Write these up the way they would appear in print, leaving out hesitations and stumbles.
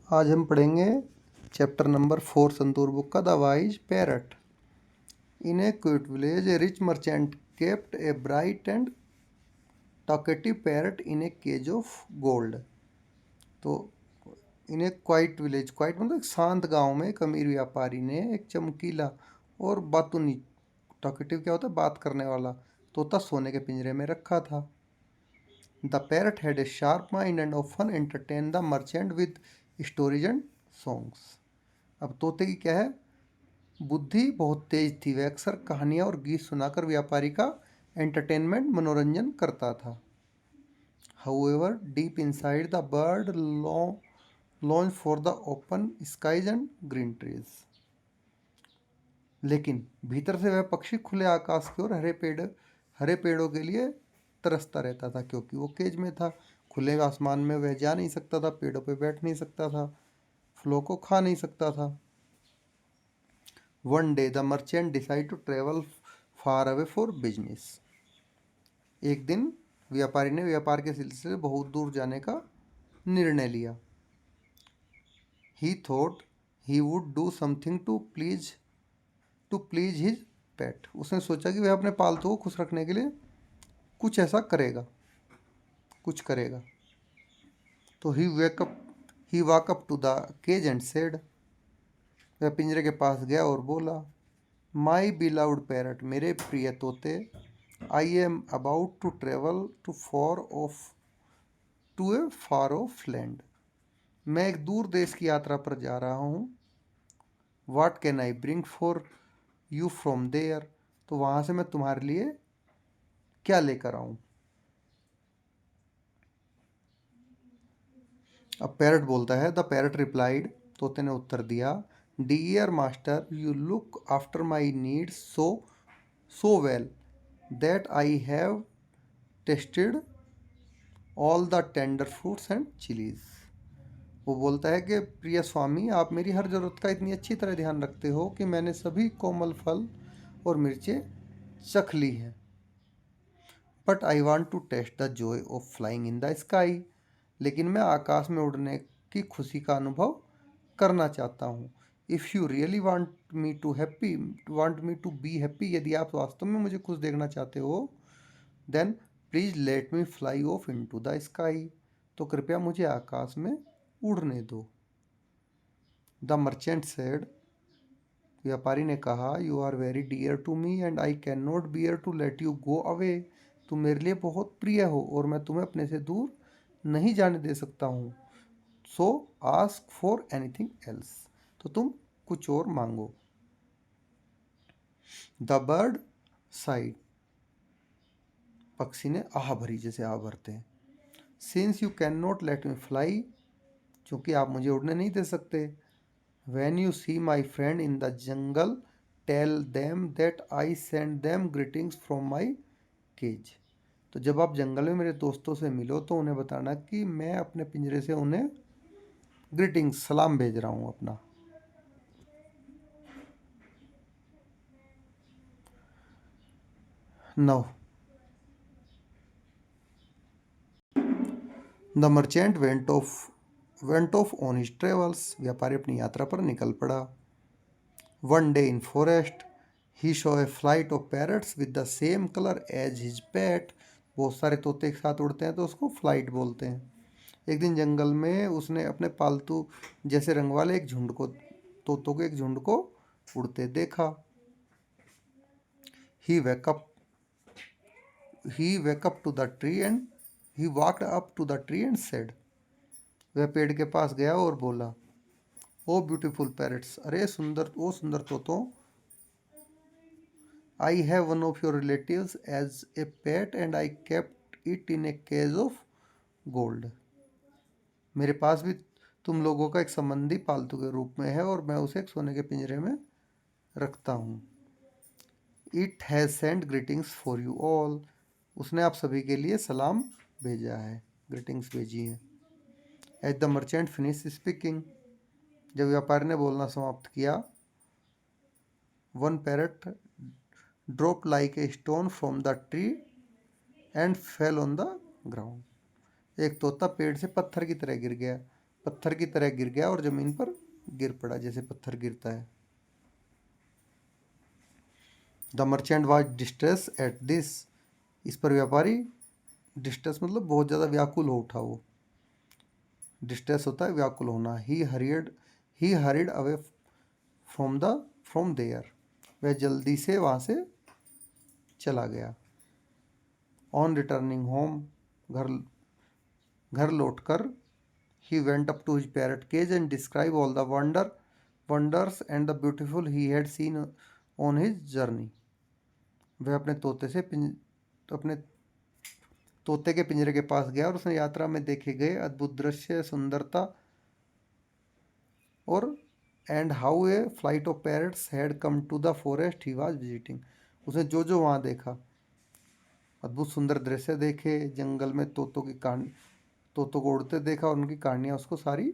आज हम पढ़ेंगे चैप्टर नंबर 4 संतूर बुक का the wise parrot. In a quiet village a rich merchant kept a bright and talkative parrot in a cage of gold. तो in a quiet village, quiet मतलब एक शांत गांव में एक अमीर व्यापारी ने एक चमकीला और बातूनी, टॉकेटिव क्या होता है, बात करने वाला तोता सोने के पिंजरे में रखा था। The parrot had a sharp mind and often entertained the merchant with stories and songs. अब तोते की क्या है, बुद्धि बहुत तेज थी। वह अक्सर कहानियाँ और गीत सुनाकर व्यापारी का एंटरटेनमेंट, मनोरंजन करता था। However, deep inside the bird longed for the open skies and green trees. लेकिन भीतर से वह पक्षी खुले आकाश की ओर, हरे पेड़ों के लिए तरसता रहता था, क्योंकि वो केज में था। खुले आसमान में वह जा नहीं सकता था, पेड़ों पे बैठ नहीं सकता था, फलों को खा नहीं सकता था। One day the merchant decide to travel far away for business. एक दिन व्यापारी ने व्यापार के सिलसिले से बहुत दूर जाने का निर्णय लिया। He thought he would do something to please his pet. उसने सोचा कि वह अपने पालतू को खुश रखने के लिए कुछ ऐसा कुछ करेगा। तो he walk up to the cage and said. वह पिंजरे के पास गया और बोला, माई बिलव्ड पैरट, मेरे प्रिय तोते, I am about to travel to a far off land. मैं एक दूर देश की यात्रा पर जा रहा हूँ। What can I bring for you from there. तो वहाँ से मैं तुम्हारे लिए क्या लेकर आऊँ। अब पैरट बोलता है, द पैरट रिप्लाइड, तोते ने उत्तर दिया, dear master, you look after my needs so well that I have tasted all the tender fruits and chillies. वो बोलता है कि प्रिय स्वामी, आप मेरी हर ज़रूरत का इतनी अच्छी तरह ध्यान रखते हो कि मैंने सभी कोमल फल और मिर्चें चख ली हैं। But I want to taste the joy of flying in the sky. लेकिन मैं आकाश में उड़ने की खुशी का अनुभव करना चाहता हूँ। If you really want me to be happy, यदि आप वास्तव में मुझे खुश देखना चाहते हो, then please let me fly off into the sky. तो कृपया मुझे आकाश में उड़ने दो। द मर्चेंट सेड, व्यापारी ने कहा, you are very dear to me and I can not bear to let you go away. तुम मेरे लिए बहुत प्रिय हो और मैं तुम्हें अपने से दूर नहीं जाने दे सकता हूँ। सो आस्क फॉर एनीथिंग एल्स। तो तुम कुछ और मांगो। द बर्ड साइड, पक्षी ने आह भरी, जैसे आह भरते हैं। Since you can not let me fly, क्योंकि आप मुझे उड़ने नहीं दे सकते। When you see my friend in the jungle, tell them that I send them greetings from my cage. तो जब आप जंगल में मेरे दोस्तों से मिलो तो उन्हें बताना कि मैं अपने पिंजरे से उन्हें ग्रीटिंग्स, सलाम भेज रहा हूँ अपना। Now, the merchant went off on his travels. व्यापारी अपनी यात्रा पर निकल पड़ा। One day in forest, he saw a flight of parrots with the same color as his pet. बहुत सारे तोते एक साथ उड़ते हैं तो उसको फ्लाइट बोलते हैं। एक दिन जंगल में उसने अपने पालतू जैसे रंग वाले तोतों के एक झुंड को उड़ते देखा। He wake up to the tree and he walked up to the tree and said, वह पेड़ के पास गया और बोला, ओ ब्यूटीफुल पैरट्स, अरे सुंदर तोतों, I have one of your relatives as a pet and I kept it in a cage of gold. मेरे पास भी तुम लोगों का एक संबंधी पालतू के रूप में है और मैं उसे एक सोने के पिंजरे में रखता हूँ। It has send greetings for you all. उसने आप सभी के लिए सलाम भेजा है, ग्रीटिंग्स भेजी हैं। As the merchant finish speaking, जब व्यापारी ने बोलना समाप्त किया, one parrot drop like a stone from the tree and fell on the ground. एक तोता पेड़ से पत्थर की तरह गिर गया। पत्थर की तरह गिर गया और जमीन पर गिर पड़ा, जैसे पत्थर गिरता है। The merchant was distress at this. इस पर व्यापारी, डिस्ट्रेस मतलब बहुत ज़्यादा व्याकुल हो उठा वो। डिस्ट्रेस होता है व्याकुल होना। ही हरिड अवे फ्रॉम देयर। वह जल्दी से वहाँ से चला गया। ऑन रिटर्निंग होम, घर घर लौटकर, he went up to his parrot cage and describe all the wonders and the beautiful he had seen on his journey. वह अपने तोते के पिंजरे के पास गया और उसने यात्रा में देखे गए अद्भुत दृश्य, सुंदरता और and how a flight of parrots had come to the forest he was visiting. उसने जो जो वहाँ देखा, अद्भुत सुंदर दृश्य देखे, जंगल में तोतों को उड़ते देखा और उनकी कहानियाँ उसको सारी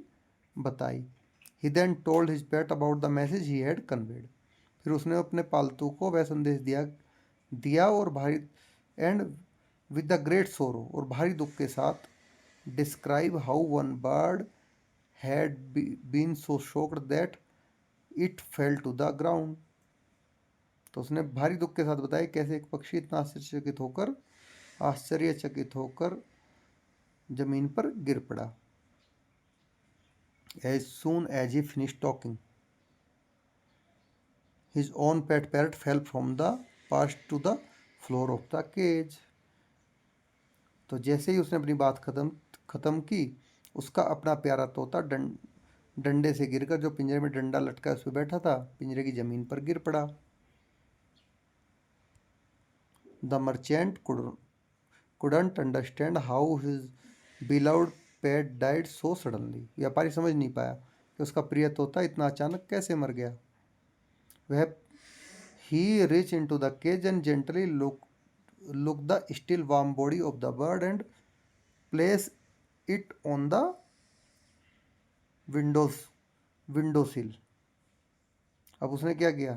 बताई। He then told his pet about the message he had conveyed. फिर उसने अपने पालतू को वह संदेश दिया और भारी एंड विद द ग्रेट सोरो, और भारी दुख के साथ, describe how one bird had been so shocked that it fell to the ground. तो उसने भारी दुख के साथ बताया कैसे एक पक्षी इतना आश्चर्यचकित होकर जमीन पर गिर पड़ा। As soon as he finish talking his own pet parrot fell from the past to the floor of the cage. तो जैसे ही उसने अपनी बात खत्म की, उसका अपना प्यारा तोता डंडे से गिरकर, जो पिंजरे में डंडा लटका उस पर बैठा था, पिंजरे की जमीन पर गिर पड़ा। The merchant couldn't understand how his beloved pet died so suddenly। व्यापारी समझ नहीं पाया कि उसका प्रिय तोता इतना अचानक कैसे मर गया। वह he reached into the cage and gently looked the still warm body of the bird and placed it on the windowsill। अब उसने क्या किया,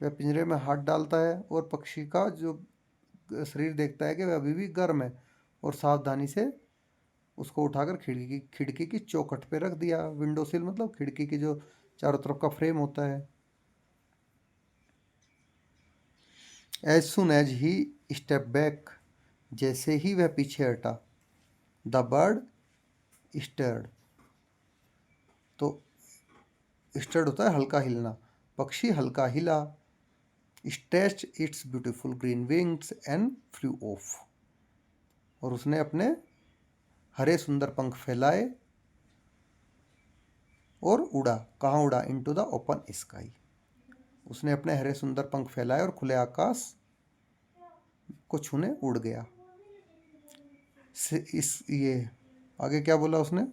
वह पिंजरे में हाथ डालता है और पक्षी का जो शरीर देखता है कि वह अभी भी गर्म है, और सावधानी से उसको उठाकर खिड़की की चौखट पे रख दिया। विंडोसिल मतलब खिड़की की जो चारों तरफ का फ्रेम होता है। As soon as he step back, जैसे ही वह पीछे हटा, द बर्ड स्टर्ड। तो स्टर्ड होता है हल्का हिलना, पक्षी हल्का हिला। Stretched its beautiful green wings and flew off, और उसने अपने हरे सुंदर पंख फैलाए और उड़ा। कहाँ उड़ा? Into the open sky. उसने अपने हरे सुंदर पंख फैलाए और खुले आकाश को छूने उड़ गया। ये आगे क्या बोला उसने?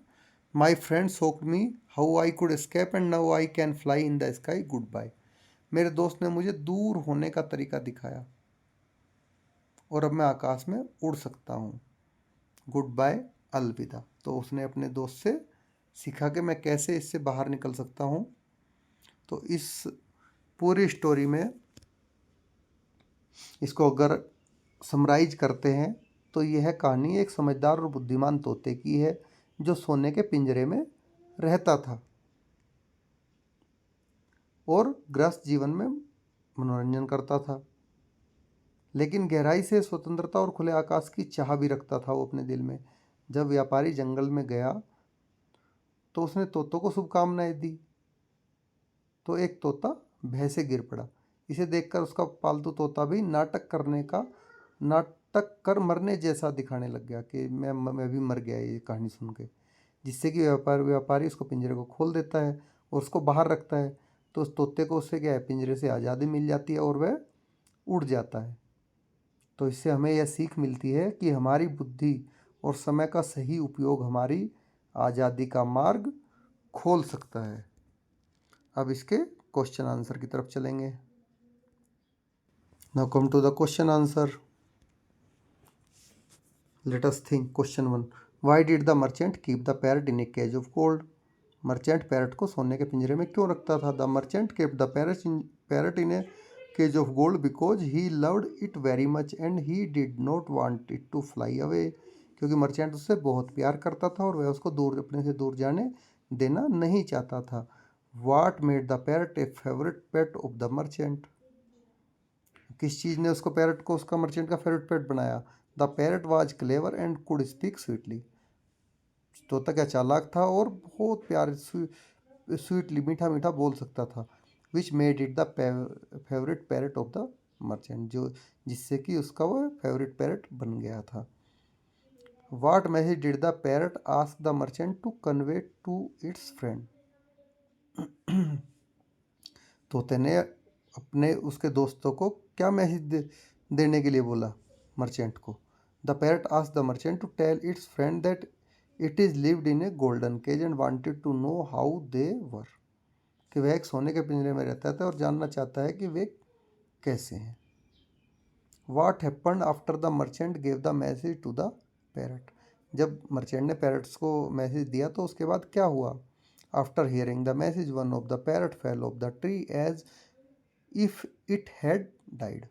My friend showed me how I could escape and now I can fly in the sky, goodbye. मेरे दोस्त ने मुझे दूर होने का तरीका दिखाया और अब मैं आकाश में उड़ सकता हूँ, गुड बाय, अलविदा। तो उसने अपने दोस्त से सीखा कि मैं कैसे इससे बाहर निकल सकता हूँ। तो इस पूरी स्टोरी में इसको अगर समराइज करते हैं तो यह कहानी एक समझदार और बुद्धिमान तोते की है जो सोने के पिंजरे में रहता था और गृहस्थ जीवन में मनोरंजन करता था, लेकिन गहराई से स्वतंत्रता और खुले आकाश की चाह भी रखता था वो अपने दिल में। जब व्यापारी जंगल में गया तो उसने तोतों को शुभकामनाएं दी, तो एक तोता भय से गिर पड़ा। इसे देखकर उसका पालतू तोता भी नाटक कर मरने जैसा दिखाने लग गया कि मैं भी मर गया, ये कहानी सुन के। जिससे कि व्यापारी उसको पिंजरे को खोल देता है और उसको बाहर रखता है। तो उस तोते को उससे क्या है, पिंजरे से आज़ादी मिल जाती है और वह उड़ जाता है। तो इससे हमें यह सीख मिलती है कि हमारी बुद्धि और समय का सही उपयोग हमारी आज़ादी का मार्ग खोल सकता है। अब इसके क्वेश्चन आंसर की तरफ चलेंगे। Now come to the question answer. Let us think. Question 1, why did the merchant keep the parrot in a cage of gold. Merchant parrot को सोने के पिंजरे में क्यों रखता था? The merchant kept the parrot in a cage of gold because he loved it very much and he did not want it to fly away. क्योंकि merchant उससे बहुत प्यार करता था और वह उसको दूर, अपने से दूर जाने देना नहीं चाहता था। वाट made the parrot A favourite pet of the merchant, किस चीज़ ने उसको पैरट को उसका मर्चेंट का फेवरेट पेट बनाया? The parrot was clever and could speak sweetly, तोता क्या चालाक था और बहुत प्यार स्वीटली मीठा मीठा बोल सकता था। Which made it the favourite parrot of the merchant, जो जिससे कि उसका वो फेवरेट पैरट बन गया था। What message did the parrot ask the merchant to convey to its friend, तोते ने अपने उसके दोस्तों को क्या मैसेज देने के लिए बोला मर्चेंट को? The parrot ask the merchant to tell its friend that it is lived in a golden cage and wanted to know how they were, कि वह एक सोने के पिंजरे में रहता था और जानना चाहता है कि वे कैसे हैं। What happened after the merchant gave the message to the parrot, जब मर्चेंट ने पैरट्स को मैसेज दिया तो उसके बाद क्या हुआ? After hearing the message one of the parrot fell off the tree as if it had died,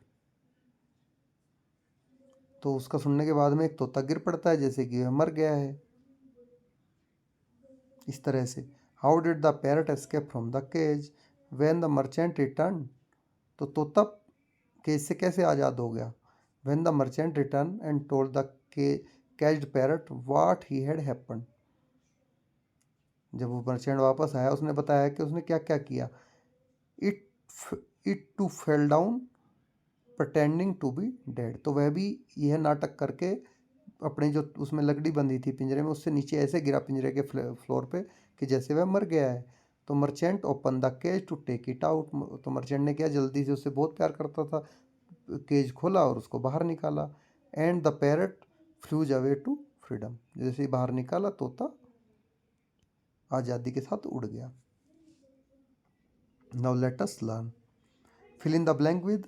तो उसका सुनने के बाद में एक तोता गिर पड़ता है जैसे कि वह मर गया है। इस तरह से how did the parrot escape from the cage when the merchant return, तो तोता केज से कैसे आज़ाद हो गया? When the merchant return and told the caught parrot what he had happened, जब वो मर्चेंट वापस आया उसने बताया कि उसने क्या क्या किया। It it too fell down pretending to be dead, तो वह भी यह नाटक करके अपनी जो उसमें लकड़ी बंधी थी पिंजरे में उससे नीचे ऐसे गिरा पिंजरे के फ्लोर पे कि जैसे वह मर गया है। तो merchant open the cage to take it out, तो मर्चेंट ने किया जल्दी से, उससे बहुत प्यार करता था, केज खोला और उसको बाहर निकाला। And the parrot flew away to freedom, जैसे ही बाहर निकाला तोता आज़ादी के साथ उड़ गया। Now let us learn, fill in the blank with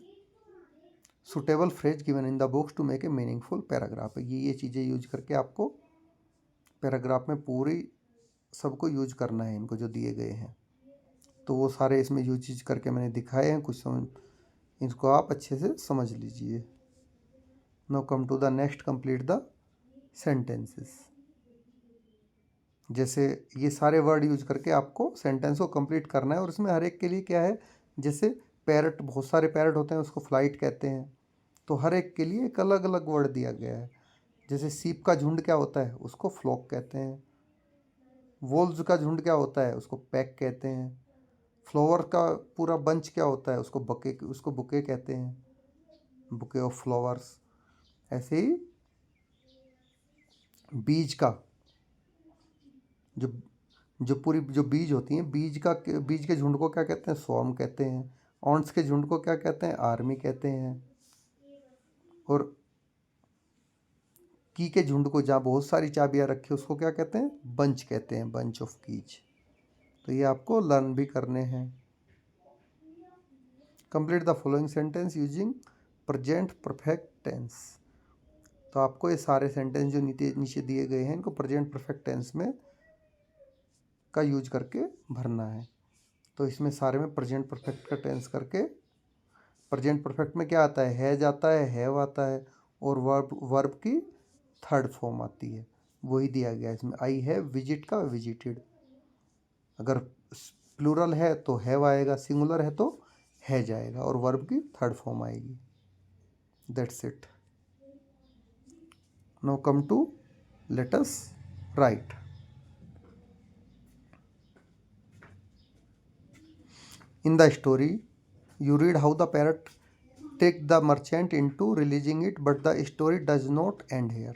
suitable phrase given in the books to make a meaningful paragraph. ये चीज़ें यूज करके आपको पैराग्राफ में पूरी सबको यूज करना है, इनको जो दिए गए हैं, तो वो सारे इसमें यूज करके मैंने दिखाए हैं, कुछ समझ इसको आप अच्छे से समझ लीजिए। Now come to the next, complete the sentences. जैसे ये सारे वर्ड यूज करके आपको सेंटेंस को कंप्लीट करना है, और इसमें हर एक के लिए क्या है, जैसे पैरट, बहुत सारे पैरट होते हैं उसको फ्लाइट कहते हैं, तो हर एक के लिए एक अलग अलग वर्ड दिया गया है। जैसे सीप का झुंड क्या होता है, उसको फ्लॉक कहते हैं। वोल्व्स का झुंड क्या होता है, उसको पैक कहते हैं। फ्लावर का पूरा बंच क्या होता है, उसको बुके कहते हैं, बुके ऑफ फ्लावर्स। ऐसे ही बीज का जो जो पूरी जो बीज होती हैं, बीज के झुंड को क्या कहते हैं, स्वॉर्म कहते हैं। ऑन्ट्स के झुंड को क्या कहते हैं, आर्मी कहते हैं। और की के झुंड को जहाँ बहुत सारी चाबियाँ रखी उसको क्या कहते हैं, बंच कहते हैं, बंच ऑफ कीज। तो ये आपको लर्न भी करने हैं। Complete the following sentence using present perfect tense, तो आपको ये सारे सेंटेंस जो नीचे दिए गए हैं इनको प्रेजेंट परफेक्ट टेंस में का यूज करके भरना है। तो इसमें सारे में प्रेजेंट परफेक्ट का टेंस करके, प्रेजेंट परफेक्ट में क्या आता है, हैज आता है, हैव आता है, और वर्ब की थर्ड फॉर्म आती है, वही दिया गया है इसमें। आई हैव विजिट का विजिटेड, अगर प्लूरल है तो हैव आएगा, सिंगुलर है तो हैज आएगा, और वर्ब की थर्ड फॉर्म आएगी। That's it. Now come to let us write. In the story, you read how the parrot tricked the merchant into releasing it, but the story does not end here.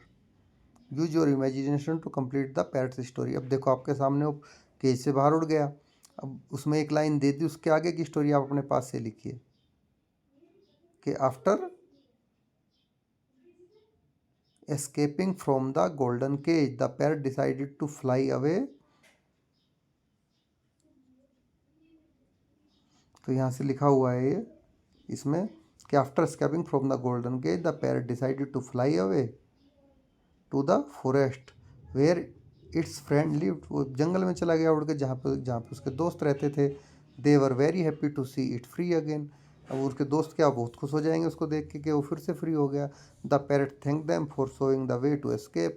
Use your imagination to complete the parrot's story. अब देखो आपके सामने वो cage से बाहर उड़ गया, अब उसमें एक लाइन दे दी, उसके आगे की स्टोरी आप अपने पास से लिखिए कि after escaping from the golden cage, the parrot decided to fly away. तो यहाँ से लिखा हुआ है ये इसमें कि after escaping from the golden cage, the parrot decided to fly away to the forest where its friend lived. वो जंगल में चला गया उड़ के, जहाँ पे उसके दोस्त रहते थे। They were very happy to see it free again. अब उसके दोस्त क्या बहुत खुश हो जाएंगे उसको देख के कि वो फिर से फ्री हो गया। The parrot thanked them for showing the way to escape.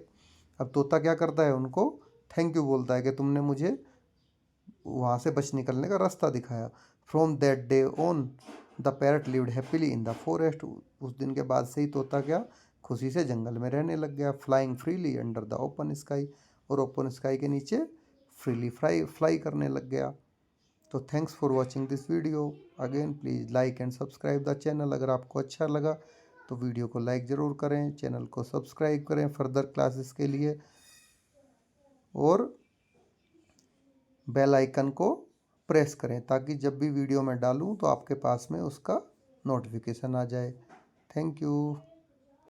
अब तोता क्या करता है, उनको थैंक यू बोलता है कि तुमने मुझे वहाँ से बच निकलने का रास्ता दिखाया। From that day on the parrot lived happily in the forest. उस दिन के बाद से ही तोता क्या खुशी से जंगल में रहने लग गया। Flying freely under the open sky, और ओपन स्काई के नीचे फ्रीली फ्लाई करने लग गया। तो thanks for watching this video. Again please like and subscribe the channel. अगर आपको अच्छा लगा तो वीडियो को लाइक ज़रूर करें, चैनल को सब्सक्राइब करें फर्दर क्लासेस के लिए, और बेल आइकन को प्रेस करें ताकि जब भी वीडियो मैं डालूं तो आपके पास में उसका नोटिफिकेशन आ जाए। Thank you.